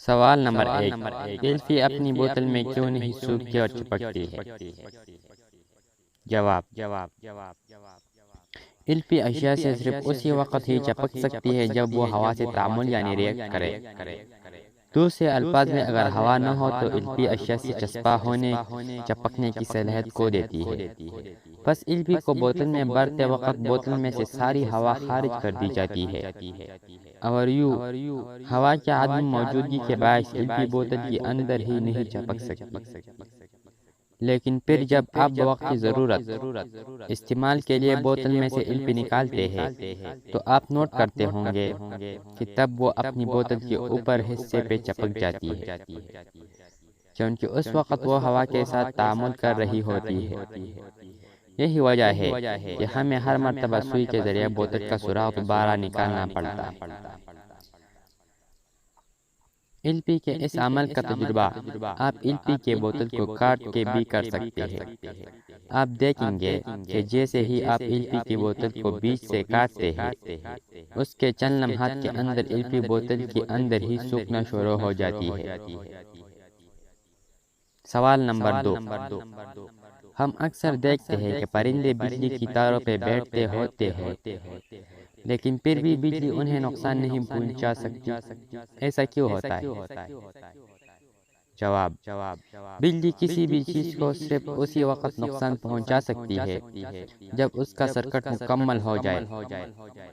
سوال نمبر 1، ایلفی اپنی بوتل میں کیوں نہیں سوکھتی اور چپکتی ہے؟ جواب، ایلفی اشیاء سے صرف اسی وقت ہی چپک سکتی ہے جب وہ ہوا سے تعامل ریئیکٹ کرے۔ دوسرے الفاظ میں اگر ہوا نہ ہو تو ایلفی اشیاء سے چسپاں ہونے، چپکنے کی صلاحیت کھو دیتی ہے۔ بس ایلفی کو بوتل میں بھرتے وقت بوتل میں سے ساری ہوا خارج کر دی جاتی ہے، اور ہوا کی عدم موجودگی کے باعث ایلفی بوتل کے اندر ہی نہیں چپک سکتی۔ لیکن پھر جب آپ بوقت کی ضرورت استعمال کے لیے بوتل میں سے ایلفی نکالتے ہیں تو آپ نوٹ کرتے ہوں گے کہ تب وہ اپنی بوتل کے اوپر حصے پہ چپک جاتی ہے، کیونکہ اس وقت وہ ہوا کے ساتھ تعامل کر رہی ہوتی ہے۔ یہی وجہ ہے کہ ہمیں ہر مرتبہ سوئی کے ذریعے بوتل کا سوراخ دوبارہ نکالنا پڑتا ہے۔ ایلفی کے اس عمل کا تجربہ آپ ایلفی کے بوتل کو کاٹ کے بھی کر سکتے ہیں۔ آپ دیکھیں گے کہ جیسے ہی آپ ایلفی کی بوتل کو بیچ سے کاٹتے ہیں، اس کے چند لمحات کے اندر ایلفی بوتل کے اندر ہی سوکھنا شروع ہو جاتی ہے۔ سوال نمبر 2، ہم اکثر دیکھتے ہیں کہ پرندے بجلی کی تاروں پہ بیٹھتے ہوتے ہیں، لیکن پھر بھی بجلی انہیں نقصان نہیں پہنچا سکتی۔ ایسا کیوں ہوتا ہے؟ جواب، بجلی کسی بھی چیز کو صرف اسی وقت نقصان پہنچا سکتی ہے جب اس کا سرکٹ مکمل ہو جائے۔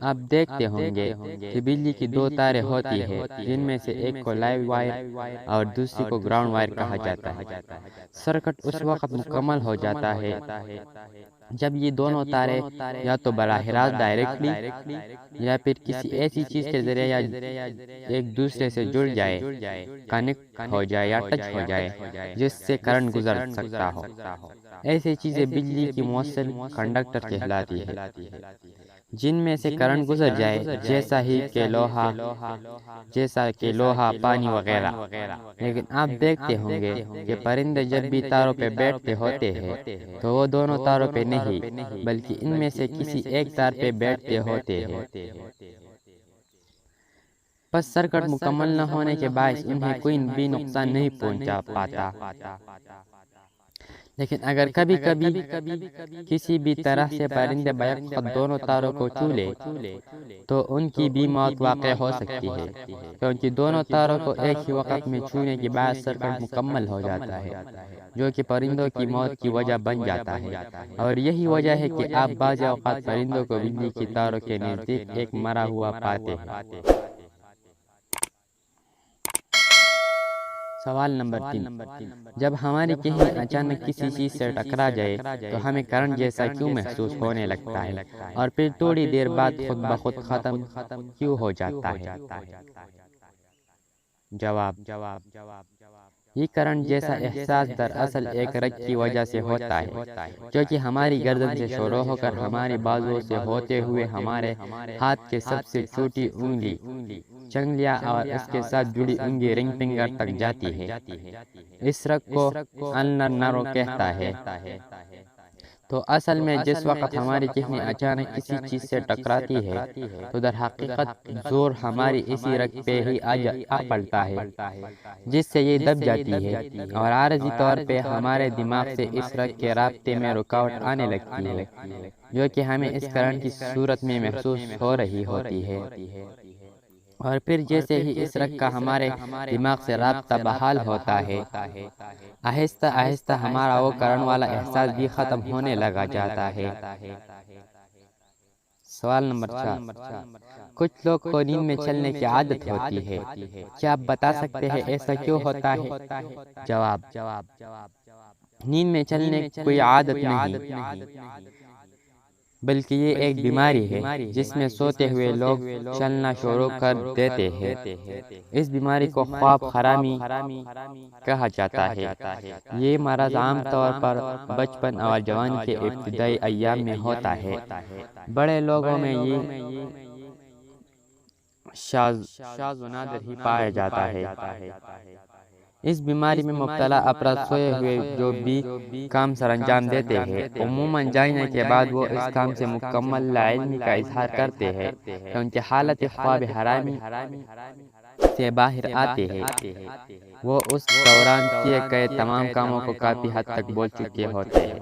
آپ دیکھتے ہوں گے کہ بجلی کی دو تاریں ہوتی ہیں، جن میں سے ایک کو لائیو وائر اور دوسری کو گراؤنڈ وائر کہا جاتا ہے۔ سرکٹ اس وقت مکمل ہو جاتا ہے جب یہ دونوں تاریں یا تو براہ راست ڈائریکٹلی یا پھر کسی ایسی چیز کے ذریعے یا ایک دوسرے سے جڑ جائے، کنیکٹ ہو جائے یا ٹچ ہو جائے، جس سے کرنٹ گزر سکتا ہو۔ ایسی چیزیں بجلی کی موصل کنڈکٹر کہلاتی ہیں، جن میں سے کرنٹ گزر جائے، جیسا کہ لوہا، پانی وغیرہ۔ لیکن آپ دیکھتے ہوں گے کہ پرندے جب بھی تاروں پہ بیٹھتے ہوتے ہیں تو وہ دونوں تاروں پہ نہیں بلکہ ان میں سے کسی ایک تار پہ بیٹھتے ہوتے ہیں۔ بس سرکٹ مکمل نہ ہونے کے باعث انہیں کوئی بھی نقصان نہیں پہنچا پاتا۔ لیکن اگر کبھی کبھی کسی بھی طرح سے پرندے بیک وقت دونوں تاروں کو چھو لے تو ان کی بھی موت واقع ہو سکتی ہے، کیونکہ دونوں تاروں کو ایک ہی وقت میں چھونے کے بعد سرکٹ مکمل ہو جاتا ہے، جو کہ پرندوں کی موت کی وجہ بن جاتا ہے۔ اور یہی وجہ ہے کہ آپ بعض اوقات پرندوں کو بجلی کی تاروں کے نزدیک ایک مرا ہوا پاتے ہیں۔ سوال نمبر 3، جب ہماری کہیں اچانک کسی چیز سے ٹکرا جائے تو ہمیں کرنٹ جیسا کیوں محسوس ہونے لگتا ہے اور پھر تھوڑی دیر بعد خود بخود ختم کیوں ہو جاتا ہے؟ جواب، یہ کرنٹ جیسا احساس دراصل ایک رگ کی وجہ سے ہوتا ہے، جو کہ ہماری گردن سے شروع ہو کر ہمارے بازوؤں سے ہوتے ہوئے ہمارے ہاتھ کے سب سے چھوٹی انگلی چنگلیاں اور اس کے ساتھ جڑی انگلی رنگ فنگر تک جاتی ہے۔ اس رگ کو النر نرو کہتا ہے۔ تو اصل میں جس وقت ہماری کہنی اچانک کسی چیز سے ٹکراتی ہے تو در حقیقت زور ہماری اسی رگ پہ ہی آ پڑتا ہے، جس سے یہ دب جاتی ہے اور عارضی طور پہ ہمارے دماغ سے اس رگ کے رابطے میں رکاوٹ آنے لگتی ہے، جو کہ ہمیں اس کرنٹ کی صورت میں محسوس ہو رہی ہوتی ہے۔ اور پھر جیسے ہی اس رگ کا ہمارے دماغ سے رابطہ بحال ہوتا ہے، آہستہ آہستہ ہمارا وہ کرنٹ والا احساس بھی ختم ہونے لگا جاتا ہے۔ سوال نمبر 4، کچھ لوگ کو نیند میں چلنے کی عادت ہوتی ہے، کیا آپ بتا سکتے ہیں ایسا کیوں ہوتا ہے؟ جواب، نیند میں چلنے کی کوئی عادت نہیں بلکہ یہ ایک بیماری ہے جس میں سوتے ہوئے لوگ چلنا شروع کر دیتے ہیں۔ اس بیماری کو خواب خرامی کہا جاتا ہے۔ یہ مرض عام طور پر بچپن اور جوانی کے ابتدائی ایام میں ہوتا ہے۔ بڑے لوگوں میں یہ شاذ و نادر ہی پایا جاتا ہے۔ اس بیماری میں مبتلا افراد سوئے ہوئے جو بھی کام سر انجام دیتے ہیں، عموماً جاگنے کے بعد وہ اس کام سے مکمل لاعلمی کا اظہار کرتے ہیں، کیونکہ حالت خواب حرامی سے باہر آتے ہیں وہ اس دوران کیے گئے تمام کاموں کو کافی حد تک بول چکے ہوتے ہیں۔